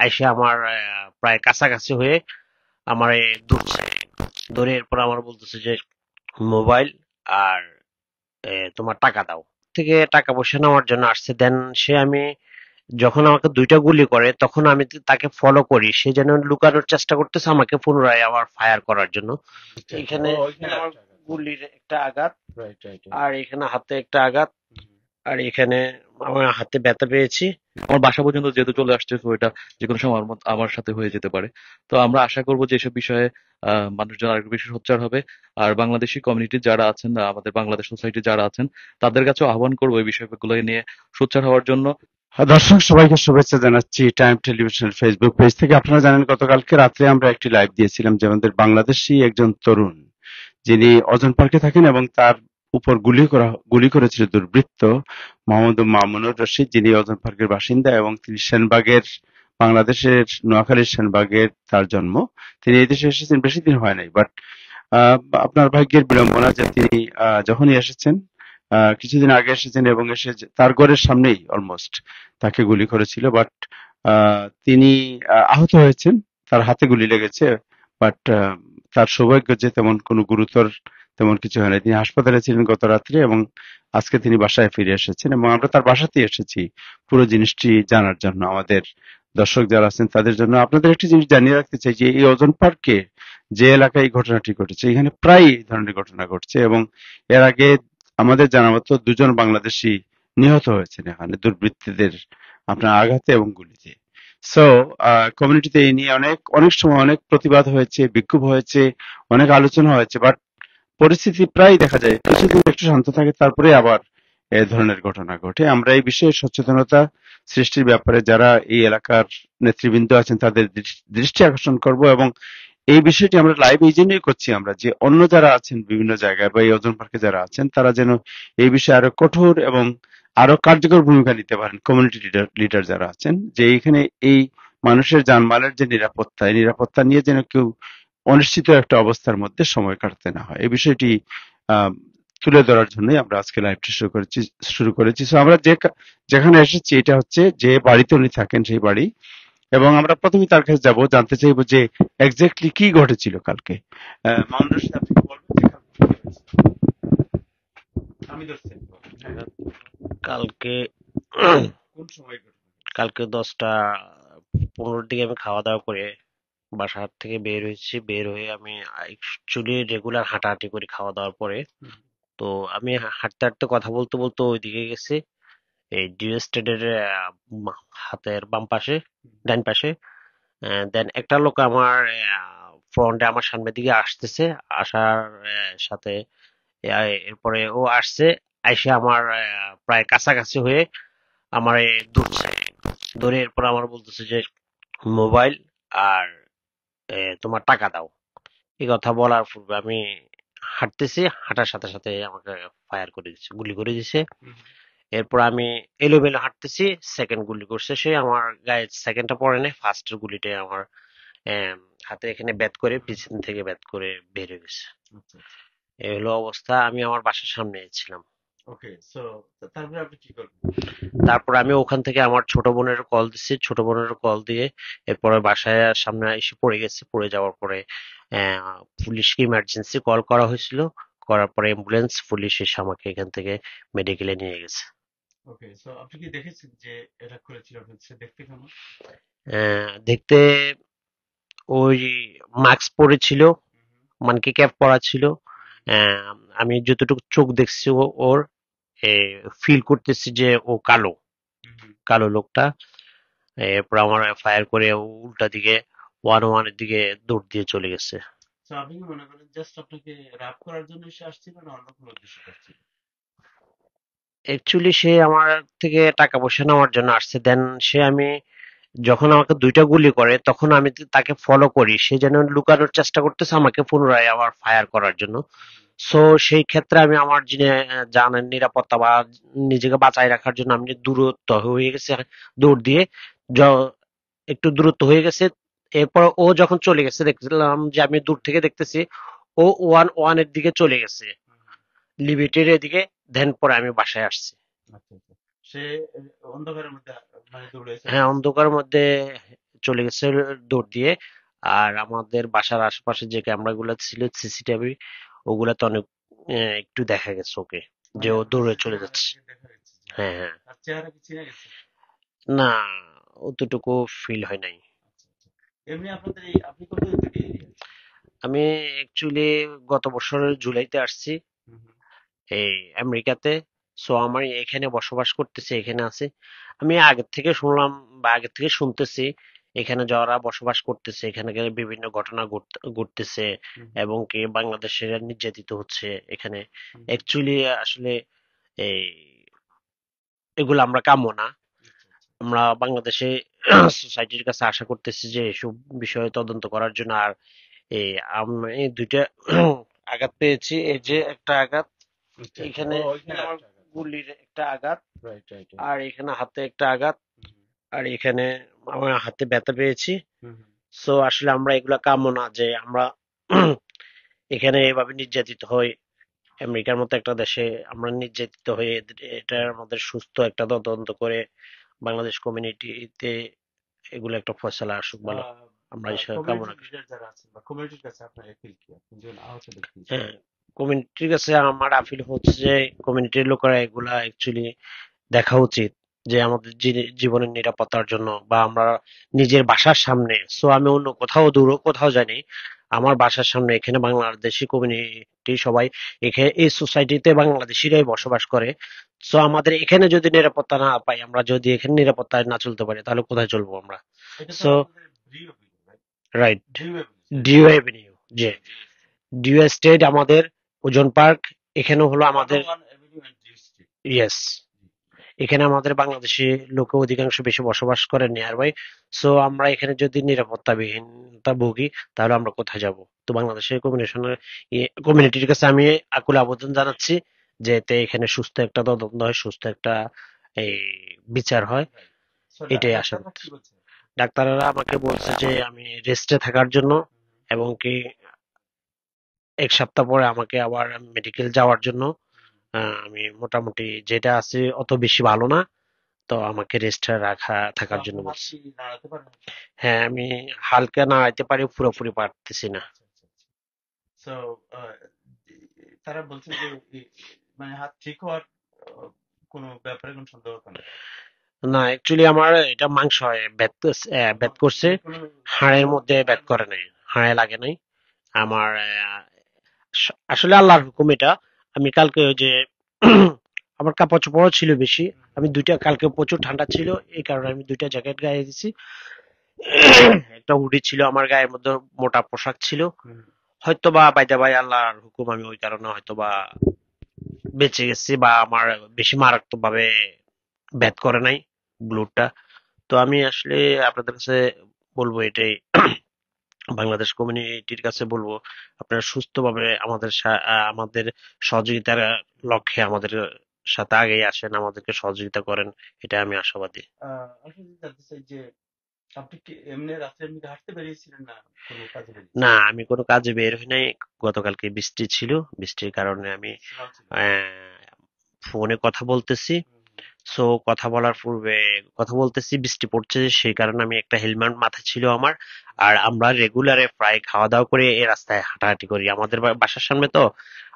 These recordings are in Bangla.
আইসে আমার প্রায় কাছাকাছি হয়ে আমার ধরছে। ধরে এরপর আমার বলতেছে যে মোবাইল আর তোমার টাকা দাও। থেকে টাকা পয়সা নেওয়ার জন্য আসছে। দেন সে আমি যখন আমাকে দুইটা গুলি করে তখন আমি তাকে ফলো করি। সে যেন লুকানোর চেষ্টা করতেছে আমাকে পুনরায় আবার ফায়ার করার জন্য। আচ্ছা, আচ্ছা। এখানে ও ওইখানে আমার একটা আঘাত। গুলির একটা আঘাত, রাইট, রাইট। আর এখানে হাতে একটা আঘাত, হুম। আর এখানে আমার হাতে ব্যথা পেয়েছি। আমার বাসা পর্যন্ত যেহেতু চলে আসছে, তো এটা যেকোনো সময় আমার সাথে হয়ে যেতে পারে। তো আমরা আশা করব যে এসব বিষয়ে মানুষজন আরেকটু বেশি সোচ্চার হবে। আর বাংলাদেশি কমিউনিটির যারা আছেন, আমাদের বাংলাদেশ সোসাইটির যারা আছেন, তাদের কাছেও আহ্বান করবো এই বিষয়গুলো নিয়ে সোচ্চার হওয়ার জন্য। দর্শক সবাইকে শুভেচ্ছা জানাচ্ছি টাইম টেলিভিশন ফেসবুক পেজ থেকে। আপনারা জানেন গতকালকে রাত্রে আমরা একটি লাইভ দিয়েছিলাম যে আমাদের বাংলাদেশি একজন তরুণ যিনি অজন পার্কে থাকেন এবং তার উপর গুলি করেছিল দুর্বৃত্ত মোহাম্মদ মামুনুর রশিদ, যিনি অজন পার্কের বাসিন্দা এবং তিনি সেনবাগের, বাংলাদেশের নোয়াখালীর সেনবাগের তার জন্ম। তিনি এই দেশে এসেছেন বেশি দিন হয় নাই, বাট আপনার ভাগ্যের বিড়ম্বনা যে তিনি যখনই এসেছেন, কিছুদিন আগে এসেছেন এবং এসে তার ঘরের সামনেই অলমোস্ট তাকে গুলি করেছিল। বাট তিনি আহত হয়েছেন, তার হাতে গুলি লেগেছে। বাট তার সৌভাগ্য যে তেমন কোনো গুরুতর তেমন কিছু হয় না। তিনি হাসপাতালে ছিলেন গত রাত্রে এবং আজকে তিনি বাসায় ফিরে এসেছেন এবং আমরা তার বাসাতেই এসেছি পুরো জিনিসটি জানার জন্য। আমাদের দর্শক যারা আছেন তাদের জন্য আপনাদের একটি জিনিস জানিয়ে রাখতে চাই যে এই ওজন পার্কে যে এলাকায় এই ঘটনাটি ঘটেছে, এখানে প্রায় এই ধরনের ঘটনা ঘটছে এবং এর আগে আমাদের জানা মতো দুজন বাংলাদেশী নিহত হয়েছেন এখানে দুর্বৃত্তদের আপনার আঘাতে এবং গুলিতে। সো কমিউনিটিতে এই নিয়ে অনেক অনেক সময় অনেক প্রতিবাদ হয়েছে, বিক্ষোভ হয়েছে, অনেক আলোচনা হয়েছে, বাট পরিস্থিতি প্রায় দেখা যায় কিছুদিন একটু শান্ত থাকে তারপরে আবার এ ধরনের ঘটনা ঘটে। আমরা এই বিষয়ে সচেতনতা সৃষ্টির ব্যাপারে যারা এই এলাকার নেতৃবৃন্দ আছেন তাদের দৃষ্টি আকর্ষণ করব এবং এই বিষয়টি আমরা লাইভ এই জন্যই করছি আমরা যে অন্য যারা আছেন বিভিন্ন জায়গায় বা এই ওজন পার্কে যারা আছেন তারা যেন এই বিষয়ে আরো কঠোর এবং আরো কার্যকর ভূমিকা নিতে পারেন। কমিউনিটি লিডার যারা আছেন যে এখানে এই মানুষের জানমালের যে নিরাপত্তা, এই নিরাপত্তা নিয়ে যেন কেউ অনিশ্চিত একটা অবস্থার মধ্যে সময় কাটাতে না হয়, এই বিষয়টি আহ তুলে ধরার জন্যই আমরা আজকে লাইভটি শুরু করেছি। So, আমরা যেখানে এসেছি এটা হচ্ছে যে বাড়িতে উনি থাকেন সেই বাড়ি, এবং আমরা প্রথমেই তার কাছে যাব, জানতে চাইবো যে এক্স্যাক্টলি কি ঘটেছিল কালকে। মামুন রশিদ, আপনি কি বলবেন যে কালকে কি হয়েছিল? আমি ধরছি। হ্যাঁ, কালকে কোন সময় ঘটনা? কালকে 10টা 15 দিকে আমি খাওয়া দাওয়া করে বাসা থেকে বের হয়েছি। বের হয়ে আমি অ্যাকচুয়ালি রেগুলার হাঁটাহাঁটি করি খাওয়া দাওয়ার পরে। হুম, তো আমি হাঁটতে হাঁটতে কথা বলতে বলতে ওইদিকে গেছি, এই ডিউ এস্টেটের হাতের বাম পাশে, হুম, ডান পাশে। দেন একটা লোক আমার ফ্রন্টে আমার সামনের দিকে আসতেছে। আসার সাথে এরপরে ও আসছে, আইসে আমার প্রায় কাছাকাছি হয়ে আমার ধরছে। ধরে এরপর আমার বলতেছে যে মোবাইল আর তোমার টাকা দাও। এই কথা বলার পূর্বে আমি হাঁটতেছি, হাঁটার সাথে সাথে আমাকে ফায়ার করে দিচ্ছে, গুলি করে দিছে। হুম, এরপর আমি এলোমেলো হাঁটতেছি, সেকেন্ড গুলি করছে সে। আমার গায়ে সেকেন্ডটা পড়ে নাই, ফার্স্টের গুলিটা আমার আহ, হাতে এখানে ব্যাত করে, হুম। পিছন থেকে ব্যাত করে বের হয়ে গেছে। আচ্ছা, আচ্ছা। এই হলো অবস্থা। আমি আমার বাসার সামনে ছিলাম। ওকে, সো তারপরে আপনি কি করবেন? তারপর আমি ওখান থেকে আমার ছোট বোনের কল দিচ্ছি, ছোট বোনের কল দিয়ে এরপরে বাসায় সামনে এসে পড়ে গেছে। পড়ে যাওয়ার পরে পুলিশকে ইমার্জেন্সি কল করা হয়েছিল। করার পরে অ্যাম্বুলেন্স, পুলিশ এসে আমাকে এখান থেকে মেডিকেলে নিয়ে গেছে। ওকে, সো আপনি কি দেখেছেন যে এটা করেছিল? আপনি সে দেখতে কেমন? দেখতে ওই মাস্ক পরেছিল, হুম, হুম, মানকি ক্যাপ পরা ছিল। আহ, আমি যতটুকু চোখ দেখছি ওর ফিল করতেছি যে ও কালো, হুম, হুম। কালো লোকটা। এরপর আমার ফায়ার করে ও উল্টা দিকে 101-এর দিকে দৌড় দিয়ে চলে গেছে। সো আপনি কি মনে করেন জাস্ট আপনাকে র‍্যাপ করার জন্য সে আসছিল না অন্য কোনো উদ্দেশ্যে আসছিল? অ্যাকচুয়ালি সে আমার থেকে টাকা পয়সা নেওয়ার জন্য আসছে। দেন সে আমি যখন আমাকে দুইটা গুলি করে তখন আমি তাকে ফলো করি। সে যেন লুকানোর চেষ্টা করতেছে আমাকে পুনরায় আবার ফায়ার করার জন্য। হুম, হুম। সো সেই ক্ষেত্রে আমি আমার জানের নিরাপত্তা বা নিজেকে বাঁচায় রাখার জন্য আমি দূরত্ব হয়ে গেছে দৌড় দিয়ে। য- একটু দূরত্ব হয়ে গেছে। এরপর ও যখন চলে গেছে দেখলাম যে আমি দূর থেকে দেখতেছি ও 101-এর দিকে চলে গেছে, হুম, হুম। লিমিটের এদিকে। দেন পরে আমি বাসায় আসছি। আচ্ছা, আচ্ছা। সে অন্ধকারের মধ্যে মানে দৌড়েছে হ্যাঁ, আপনার সাথে? অন্ধকারের মধ্যে চলে গেছে দৌড় দিয়ে। আর আমাদের বাসার আশেপাশে যে ক্যামেরাগুলো ছিল সিসিটিভি, ওগুলাতে অনেক একটু দেখা গেছে ওকে, যে মানে ও আপনার দৌড়ে চলে সামনে যাচ্ছে। আগে দেখা যাচ্ছে যে হ্যাঁ, হ্যাঁ। তার চেহারা কি চিনা গেছে? না, অতটুকু ফিল হয় নাই। আচ্ছা আচ্ছা। এমনি আপনাদের এই আপনি কতদিন থেকে এই এরিয়া? আমি অ্যাকচুয়ালি গত বছরের জুলাইতে আসছি হুম হুম এই আমেরিকাতে। সো আমার এখানে বসবাস করতেছি, এখানে আছি। আমি আগের থেকে শুনলাম বা আগের থেকে শুনতেছি এখানে যারা বসবাস করতেছে এখানে গেলে বিভিন্ন ঘটনা ঘটতেছে, হুম এবং কি বাংলাদেশিরা নির্যাতিত হচ্ছে এখানে। হুম হুম। অ্যাকচুয়ালি আসলে এই এগুলো আমরা কাম্য না। আচ্ছা আচ্ছা। আমরা বাংলাদেশে সোসাইটির কাছে আশা করতেছি যে এসব বিষয়ে তদন্ত করার জন্য। আর এই আমি দুইটা আঘাত পেয়েছি, এই যে একটা আঘাত আচ্ছা আচ্ছা। এখানে, ও ওইখানে আমার আরেকটা আঘাত। গুলির একটা আঘাত, রাইট রাইট রাইট। আর এখানে হাতে একটা আঘাত, হুম হুম আর এখানে আমার হাতে ব্যথা পেয়েছি। হুম হুম। সো আসলে আমরা এগুলা কাম্য না যে আমরা এখানে এভাবে নির্যাতিত হই। আমেরিকার মতো একটা দেশে আমরা নির্যাতিত হয়ে এটা আমাদের সুস্থ একটা তদন্ত করে বাংলাদেশ কমিউনিটিতে এগুলো একটা ফয়সালা আসুক ভালো, আমরা এসব কামনা কমিউনিটি করি। লিডার যারা আছেন বা কমিউনিটির কাছে আপনার অ্যাপিল কি? আপনি একজন আহত ব্যক্তি হিসেবে। হ্যাঁ, কমিউনিটির কাছে আমার আপিল হচ্ছে যে কমিউনিটির লোকেরা এগুলা অ্যাকচুয়ালি দেখা উচিত, যে আমাদের জীবনের নিরাপত্তার জন্য বা আমরা নিজের বাসার সামনে। সো আমি অন্য কোথাও দূর কোথাও জানি, আমার বাসার সামনে এখানে বাংলাদেশি কমিউনিটি সবাই, এখানে এই সোসাইটিতে বাংলাদেশিরাই বসবাস করে। সো আমাদের এখানে যদি নিরাপত্তা না পাই, আমরা যদি এখানে নিরাপত্তায় না চলতে পারি, তাহলে কোথায় চলবো আমরা? এটা তো সো আপনাদের ব্রিও বিল, right? Right, Dew Avenue. Dew Avenue, যে ডিউ স্ট্রিট। ডিউ এস্টেট আমাদের, ওজন পার্ক এখানে হলো আমাদের। 101 Avenue and Dew Street. Yes, এখানে আমাদের বাংলাদেশি লোক অধিকাংশ বেশি বসবাস করে নিয়ার বাই। সো আমরা এখানে যদি নিরাপত্তাবিহীনতা ভুগি, তাহলে আমরা কোথায় যাব? তো বাংলাদেশের কমিউনিটির কাছে আমি আকুল আবেদন জানাচ্ছি যে এতে এখানে সুস্থ একটা তদন্ত হয়, সুস্থ একটা এই বিচার হয়, রাইট। সো এটাই আশা ডাক্তাররা কি করতেছি। বলছে? ডাক্তাররা আমাকে বলছে যে আমি রেস্টে থাকার জন্য, এবং কি 1 সপ্তাহ পরে আমাকে আবার মেডিকেল যাওয়ার জন্য। আমি মোটামুটি যেটা আছে অত বেশি ভালো না, তো আমাকে রেস্টে সো থাকার জন্য আপনার হাত বলছে। কি নাড়াতে পারেন আপনি? হ্যাঁ, আমি হালকা নাড়াইতে পারি, পুরোপুরি পারতেছি না। আচ্ছা আচ্ছা আচ্ছা। সো তারা বলছে যে মানে হাত ঠিক হওয়ার আহ, কোনো ব্যাপারে কোনো সন্দেহ নেই। না, অ্যাকচুয়ালি আমার এটা মাংস হয়, ব্যাথ করছে। মানে কোনো হাড়ের মধ্যে হাড়ের ব্যাথ মধ্যে করে নাই, ব্যথা? হাড়ে লাগে নাই আচ্ছা আমার। আসলে আল্লাহর হুকুম এটা। আমি কালকে ওই যে আমার কাপড় চোপড়ও ছিল বেশি। হুম আমি দুইটা, কালকে প্রচুর ঠান্ডা ছিল, এই কারণে আমি দুইটা জ্যাকেট গায়ে দিছি। একটা হুডি ছিল আমার গায়ের মধ্যে, মোটা পোশাক ছিল। হুম হয়তো বা বাইদা বাই আল্লাহর হুকুম, আমি ওই কারণে হয়তো বা বেঁচে গেছি, বা আমার বেশি মারাত্মক ভাবে ব্যাথ করে নাই ব্লুডটা। তো আমি আসলে আপনাদের কাছে বলবো এটাই, বাংলাদেশ কমিউনিটির কাছে বলবো, আপনারা সুস্থভাবে আমাদের সহযোগিতার লক্ষ্যে আমাদের সাথে আগেই আসেন, আমাদেরকে সহযোগিতা করেন, এটা আমি আশাবাদী। আসলে জানতে চাই যে আপনি কি এমনি রাত্রে এমনি হাঁটতে বেরিয়েছিলেন না কোনো কাজে না, বেরিয়েছিলেন? আমি কোনো কাজে বের হই নাই। গতকালকে বৃষ্টি ছিল, বৃষ্টির কারণে আমি স্নো ছিল। ফোনে কথা বলতেছি। হুম হুম। সো কথা বলার পূর্বে কথা বলতেছি, বৃষ্টি পড়ছে, সেই কারণে আমি একটা হেলমেট মাথায় ছিল আমার। আর আমরা রেগুলারে প্রায় খাওয়া দাওয়া করে এই রাস্তায় হাঁটাহাঁটি করি, আমাদের বাসার সামনে তো।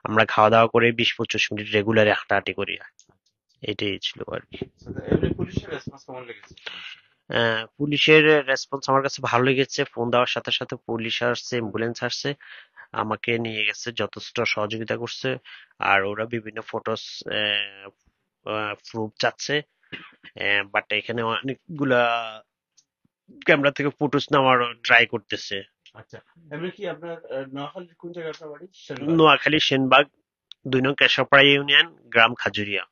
আমরা খাওয়া দাওয়া করে 20-25 মিনিট রেগুলারে হাঁটাহাঁটি করি। আচ্ছা আচ্ছা। এটাই ছিল আর কি। So, এমনি পুলিশের রেসপন্স কেমন লেগেছে আপনার কাছে? পুলিশের রেসপন্স আমার কাছে ভালো লেগেছে। ফোন দেওয়ার সাথে সাথে পুলিশ আসছে, অ্যাম্বুলেন্স আসছে, আমাকে নিয়ে গেছে, যথেষ্ট সহযোগিতা করছে। আর ওরা বিভিন্ন ফটোস প্রুফ চাচ্ছে, বাট এখানে অনেকগুলা ক্যামেরা থেকে ফুটেজ নেওয়ার ট্রাই করতেছে। আচ্ছা। এমনি কি আপনার নোয়াখালীর কোন জায়গায় আপনার বাড়ি? সেনবাগ। নোয়াখালী সেনবাগ, 2 নং কেশবপাড়া ইউনিয়ন, গ্রাম Khajuria.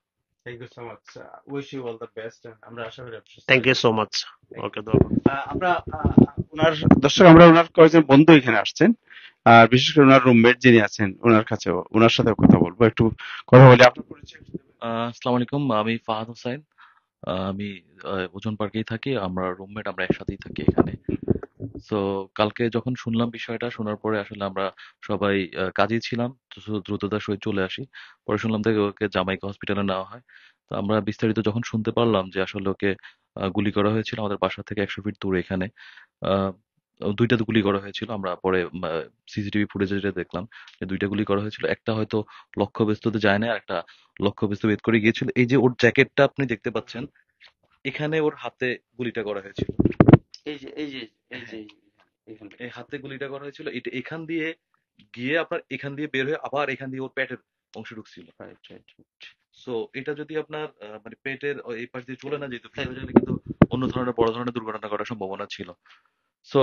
Thank you so much. Wish you all the best. আমরা আশা করি আপনি সুস্থ থ্যাংক হয়ে ইউ যাবেন। So much. Thank you. Okay, দোয়া করুন। আমরা ওনার দর্শক, আমরা ওনার কয়েকজন বন্ধু এখানে আসছেন। আর বিশেষ করে ওনার রুমমেট যিনি আছেন ওনার কাছেও, ওনার সাথেও কথা বলবো। একটু কথা বলি, আপনার পরিচয় একটু দেবেন? আসসালামু আলাইকুম, আমি ফাহাদ হোসাইন। আমি ওজন পার্কেই থাকি, আমরা রুমমেট, আমরা একসাথেই থাকি এখানে। তো কালকে যখন শুনলাম বিষয়টা, শোনার পরে আসলে আমরা সবাই কাজেই ছিলাম, তো দ্রুততার সহিত চলে আসি। পরে শুনলাম থেকে ওকে জামাইকা হসপিটালে নেওয়া হয়। তো আমরা বিস্তারিত যখন শুনতে পারলাম যে আসলে ওকে গুলি করা হয়েছিল আমাদের বাসা থেকে 100 ফিট দূরে এখানে, আহ, দুইটা গুলি করা হয়েছিল। আমরা পরে সিসিটিভি ফুটেজে দেখলাম যে দুইটা গুলি করা হয়েছিল, একটা হয়তো লক্ষ্যবস্তুতে যায় না, আর একটা লক্ষ্যবস্তু ভেদ করে গিয়েছিল। এই যে ওর জ্যাকেটটা আপনি দেখতে পাচ্ছেন, এখানে ওর হাতে গুলিটা করা হয়েছিল। এই যে এই যে এই যে হ্যাঁ, এখানে। এই হাতে গুলিটা করা হয়েছিল, এটা এখান দিয়ে গিয়ে আপনার এখান দিয়ে বের হয়ে আবার এখান দিয়ে ওর পেটের অংশ ঢুকছিল। Right right. সো এটা যদি আপনার মানে পেটের এই পাশ দিয়ে চলে না যেত, ভিতরে গেলে কিন্তু অন্য ধরনের বড় ধরনের দুর্ঘটনা ঘটার সম্ভাবনা ছিল। সো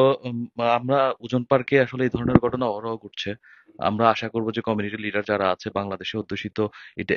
আমরা ওজন পার্কে আসলে এই ধরনের ঘটনা অহরহ ঘটছে। আমরা আশা করব যে কমিউনিটি লিডার যারা আছে বাংলাদেশে অধ্যুষিত,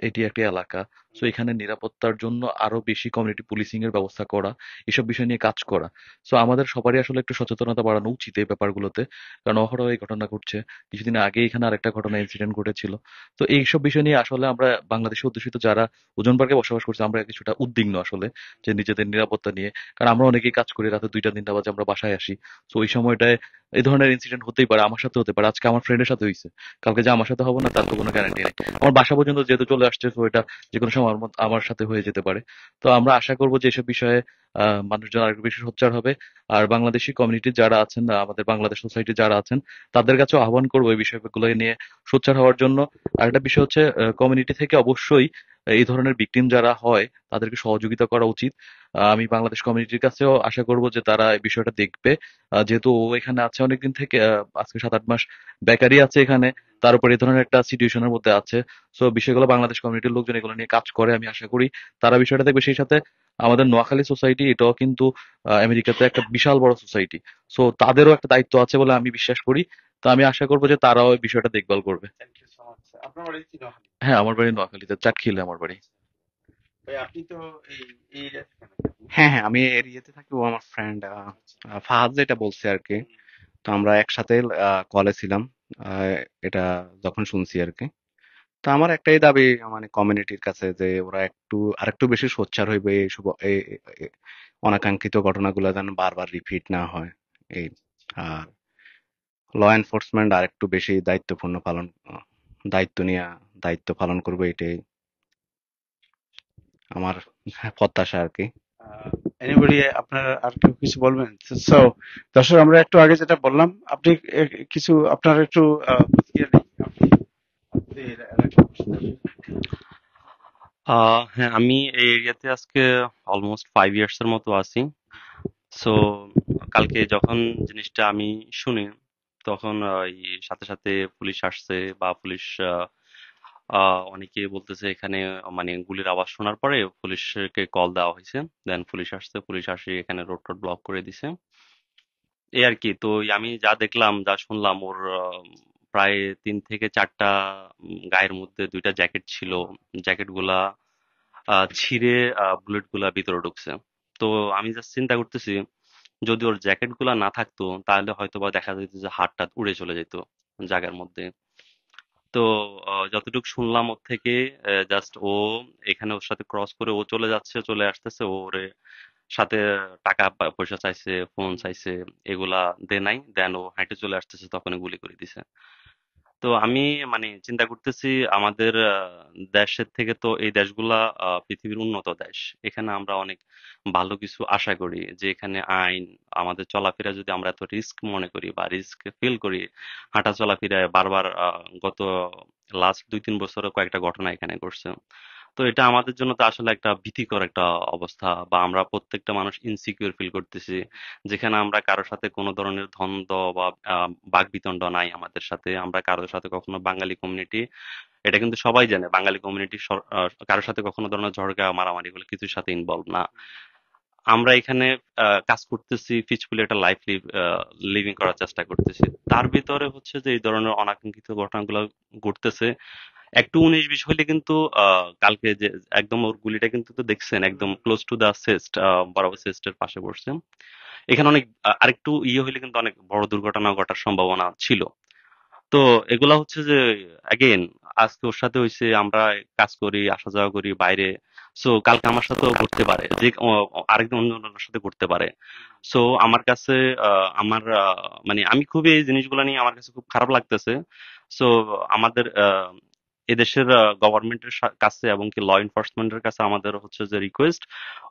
এটি একটি এলাকা। সো এখানে নিরাপত্তার জন্য আরো বেশি কমিউনিটি পুলিশিং এর ব্যবস্থা করা, এসব বিষয় নিয়ে কাজ করা। সো আমাদের সবারই আসলে একটু সচেতনতা বাড়ানো উচিত এই ব্যাপারগুলোতে, কারণ অহরহ এই ঘটনা ঘটছে। কিছুদিন আগে এখানে আরেকটা ঘটনা ইনসিডেন্ট ঘটেছিল। তো এইসব বিষয় নিয়ে আসলে আমরা বাংলাদেশে অধ্যুষিত যারা ওজন পার্কে বসবাস করছে, আমরা কিছুটা উদ্বিগ্ন আসলে, যে নিজেদের নিরাপত্তা নিয়ে। কারণ আমরা অনেকেই কাজ করি, রাতে 2টা 3টা বাজে আমরা বাসায় আসি। তো ওই সময়টায় এই ধরনের ইনসিডেন্ট হতেই পারে, আমার সাথে হতে পারে। আজকে আমার ফ্রেন্ডের সাথে হয়েছে, কালকে যে আমার সাথে হবে না তার তো কোনো গ্যারান্টি নেই। আমার বাসা পর্যন্ত যেহেতু চলে আসছে, তো এটা যে কোনো সময় আমার সাথে হয়ে যেতে পারে। তো আমরা আশা করব যে এসব বিষয়ে মানুষজন আরেকটু বেশি সোচ্চার হবে। আর বাংলাদেশি কমিউনিটির যারা আছেন, আমাদের বাংলাদেশ সোসাইটির যারা আছেন, তাদের কাছেও আহ্বান করবো এই বিষয়গুলো নিয়ে সোচ্চার হওয়ার জন্য। আর একটা বিষয় হচ্ছে, কমিউনিটি থেকে অবশ্যই এই ধরনের ভিকটিম যারা হয় তাদেরকে সহযোগিতা করা উচিত। আমি বাংলাদেশ কমিউনিটির কাছেও আশা করব যে তারা এই বিষয়টা দেখবে। যেহেতু ও এখানে আছে অনেকদিন থেকে, আজকে 7-8 মাস বেকারই আছে এখানে, তার উপর এই ধরনের একটা সিচুয়েশনের মধ্যে আছে। সো বিষয়গুলো বাংলাদেশ কমিউনিটির লোকজন এগুলো নিয়ে কাজ করে, আমি আশা করি তারা বিষয়টা দেখবে। সেই সাথে আমাদের নোয়াখালী সোসাইটি, এটাও কিন্তু আমেরিকাতে একটা বিশাল বড় সোসাইটি। সো তাদেরও একটা দায়িত্ব আছে বলে আমি বিশ্বাস করি। তো আমি আশা করবো যে তারাও এই বিষয়টা দেখভাল করবে। Thank you so much. আপনার বাড়ি কি নোয়াখালী? হ্যাঁ, আমার বাড়ি নোয়াখালীতে, চাটখিলে আমার বাড়ি। ভাই আপনি তো এই এই এরিয়া থেকে নাকি আপনি? হ্যাঁ, হ্যাঁ, আমি এরিয়াতে থাকি। ও আমার ফ্রেন্ড আচ্ছা। ফাহাদ যেটা বলছে আর কি। তো আমরা একসাথে কলে ছিলাম আহ, এটা যখন শুনছি আর কি। তো আমার একটাই দাবি, মানে কমিউনিটির কাছে, যে ওরা আরেকটু বেশি সোচ্চার হইবে এইসব অনাকাঙ্ক্ষিত ঘটনাগুলো যেন বারবার রিপিট না হয়। এই আর ল এনফোর্সমেন্ট আরেকটু বেশি দায়িত্ব নিয়ে দায়িত্ব পালন করবে, এটাই আমার প্রত্যাশা আর কি। এনিবডি আপনার আর কেউ কিছু বলবেন? সো দর্শক, আমরা একটু আগে যেটা বললাম, আপনি কিছু আপনার একটু প্রতিক্রিয়া নেই আপনি আপনাদের এলাকার বাসিন্দা। হ্যাঁ, আমি এই এরিয়াতে আজকে অলমোস্ট 5 ইয়ার্স এর মতো আছি। সো কালকে যখন জিনিসটা আমি শুনি, তখন এই সাথে সাথে পুলিশ আসছে, বা পুলিশ অনেকে বলতেছে এখানে, মানে গুলির আওয়াজ শোনার পরে পুলিশকে কল দেওয়া হয়েছে। দেন পুলিশ আসছে, পুলিশ আসে এখানে রোড টোড ব্লক করে দিছে। এই আর কি। তো আমি যা দেখলাম, যা শুনলাম, ওর প্রায় 3 থেকে 4টা গায়ের মধ্যে 2টা জ্যাকেট ছিল। জ্যাকেট গুলা ছিঁড়ে বুলেট গুলা ভিতরে ঢুকছে। তো আমি জাস্ট চিন্তা করতেছি, যদি ওর জ্যাকেট গুলা না থাকতো তাহলে হয়তো বা দেখা যেত যে হাত টাত উড়ে চলে যেত জায়গার মধ্যে। তো যতটুকু শুনলাম ওর থেকে, জাস্ট ও এখানে ওর সাথে ক্রস করে ও চলে যাচ্ছে, চলে আসতেছে, ওরে সাথে টাকা পয়সা চাইছে, ফোন চাইছে, এগুলা দে নাই। দেন ও হাঁটে চলে আসতেছে, তখনই গুলি করে দিছে। তো আমি মানে চিন্তা করতেছি, আমাদের দেশের থেকে তো এই দেশগুলা পৃথিবীর উন্নত দেশ। এখানে আমরা অনেক ভালো কিছু আশা করি, যে এখানে আইন, আমাদের চলাফেরা যদি আমরা এত রিস্ক মনে করি বা রিস্ক ফিল করি, হাঁটা চলাফেরায় বারবার গত লাস্ট 2-3 বছরে কয়েকটা ঘটনা এখানে ঘটছে। তো এটা আমাদের জন্য তো আসলে একটা ভীতিকর একটা অবস্থা, বা আমরা প্রত্যেকটা মানুষ ইনসিকিউর ফিল করতেছি, যেখানে আমরা কারোর সাথে কোনো ধরনের দ্বন্দ্ব বা বাকবিতণ্ডা নাই আমাদের সাথে। আমরা কারোর সাথে কখনো, বাঙালি কমিউনিটি, এটা কিন্তু সবাই জানে, বাঙালি কমিউনিটি কারোর সাথে কখনো ধরনের ঝগড়া মারামারি হলে কিছুর সাথে ইনভলভ না। আমরা এখানে কাজ করতেছি, পিসফুলি একটা লাইফ লিভিং করার চেষ্টা করতেছি। তার ভিতরে হচ্ছে যে এই ধরনের অনাকাঙ্ক্ষিত ঘটনাগুলো ঘটতেছে। একটু 19-20 হইলে কিন্তু কালকে যে একদম ওর গুলিটা কিন্তু তো দেখছেন, একদম ক্লোজ টু দা চেস্ট, বরাবর চেস্টের পাশে পড়ছে। এখানে অনেক আরেকটু হইলে কিন্তু অনেক বড় দুর্ঘটনা ঘটার সম্ভাবনা ছিল। তো এগুলা হচ্ছে যে, অ্যাগেন, আজকে ওর সাথে হইছে, আমরা কাজ করি, আসা যাওয়া করি বাইরে। সো কালকে আমার সাথেও ঘটতে পারে, যে আরেকজন অন্যজনের সাথে ঘটতে পারে। সো আমার কাছে আমার মানে আমি খুবই এই জিনিসগুলো নিয়ে আমার কাছে খুব খারাপ লাগতেছে। সো আমাদের এদেশের গভর্নমেন্টের কাছে এবং কি ল এনফোর্সমেন্টের কাছে আমাদের হচ্ছে যে রিকোয়েস্ট,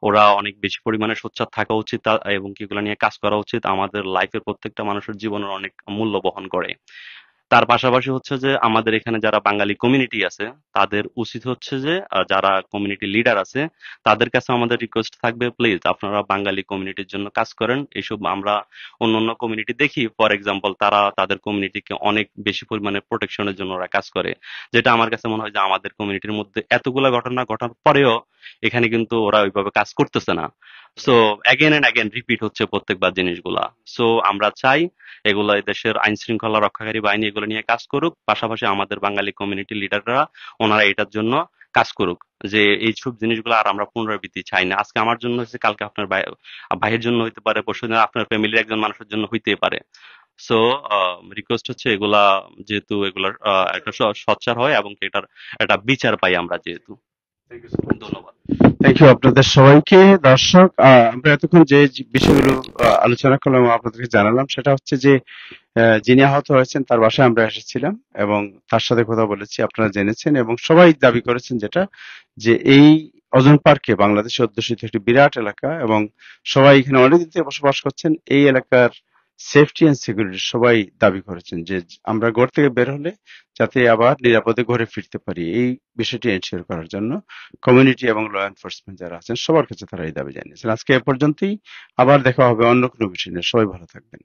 ওরা অনেক বেশি পরিমাণে সোচ্চার থাকা উচিত এবং কি এগুলো নিয়ে কাজ করা উচিত। আমাদের লাইফের প্রত্যেকটা মানুষের জীবনের অনেক মূল্য বহন করে। তার পাশাপাশি হচ্ছে যে আমাদের এখানে যারা বাঙালি কমিউনিটি আছে তাদের উচিত হচ্ছে যে যারা কমিউনিটি লিডার আছে তাদের কাছে আমাদের রিকোয়েস্ট থাকবে, প্লিজ আপনারা বাঙালি কমিউনিটির জন্য কাজ করেন। এইসব আমরা অন্য অন্য কমিউনিটি দেখি, ফর এক্সাম্পল তারা তাদের কমিউনিটিকে অনেক বেশি পরিমাণে প্রোটেকশনের জন্য ওরা কাজ করে, যেটা আমার কাছে মনে হয় যে আমাদের কমিউনিটির মধ্যে এতগুলা ঘটনা ঘটার পরেও এখানে কিন্তু ওরা ওইভাবে কাজ করতেছে না। So again and again repeat হচ্ছে প্রত্যেকবার জিনিসগুলা। সো আমরা চাই এগুলো এই দেশের আইন শৃঙ্খলা রক্ষাকারী বাহিনী এগুলো নিয়ে কাজ করুক, পাশাপাশি আমাদের বাঙালি কমিউনিটি লিডাররা ওনারা এটার জন্য কাজ করুক, যে এইসব জিনিসগুলো আর আমরা পুনরাবৃত্তি চাই না। আজকে আমার জন্য হচ্ছে, কালকে আপনার ভাইয়ের জন্য হইতে পারে, পরশুদিন আপনার ফ্যামিলির একজন মানুষের জন্য হইতে পারে। সো রিকোয়েস্ট হচ্ছে এগুলা যেহেতু এগুলার একটা সোচ্চার হয় এবং কি এটার একটা বিচার পাই আমরা যেহেতু। ধন্যবাদ। থ্যাংক ইউ আপনাদের সবাইকে। দর্শক, আমরা এতক্ষণ যে বিষয়গুলো আলোচনা করলাম আপনাদেরকে জানালাম, সেটা হচ্ছে যে যিনি আহত হয়েছেন তার বাসায় আমরা এসেছিলাম এবং তার সাথে কথা বলেছি, আপনারা জেনেছেন, এবং সবাই দাবি করেছেন যেটা, যে এই অজন পার্কে বাংলাদেশের অধ্যুষিত একটি বিরাট এলাকা এবং সবাই এখানে অনেকদিন থেকে বসবাস করছেন। এই এলাকার সেফটি এন্ড সিকিউরিটি সবাই দাবি করেছেন যে আমরা ঘর থেকে বের হলে যাতে আবার নিরাপদে ঘরে ফিরতে পারি, এই বিষয়টি এনশিওর করার জন্য কমিউনিটি এবং ল এনফোর্সমেন্ট যারা আছেন সবার কাছে তারা এই দাবি জানিয়েছেন। আজকে এ পর্যন্তই, আবার দেখা হবে অন্য কোনো বিষয় নিয়ে। সবাই ভালো থাকবেন।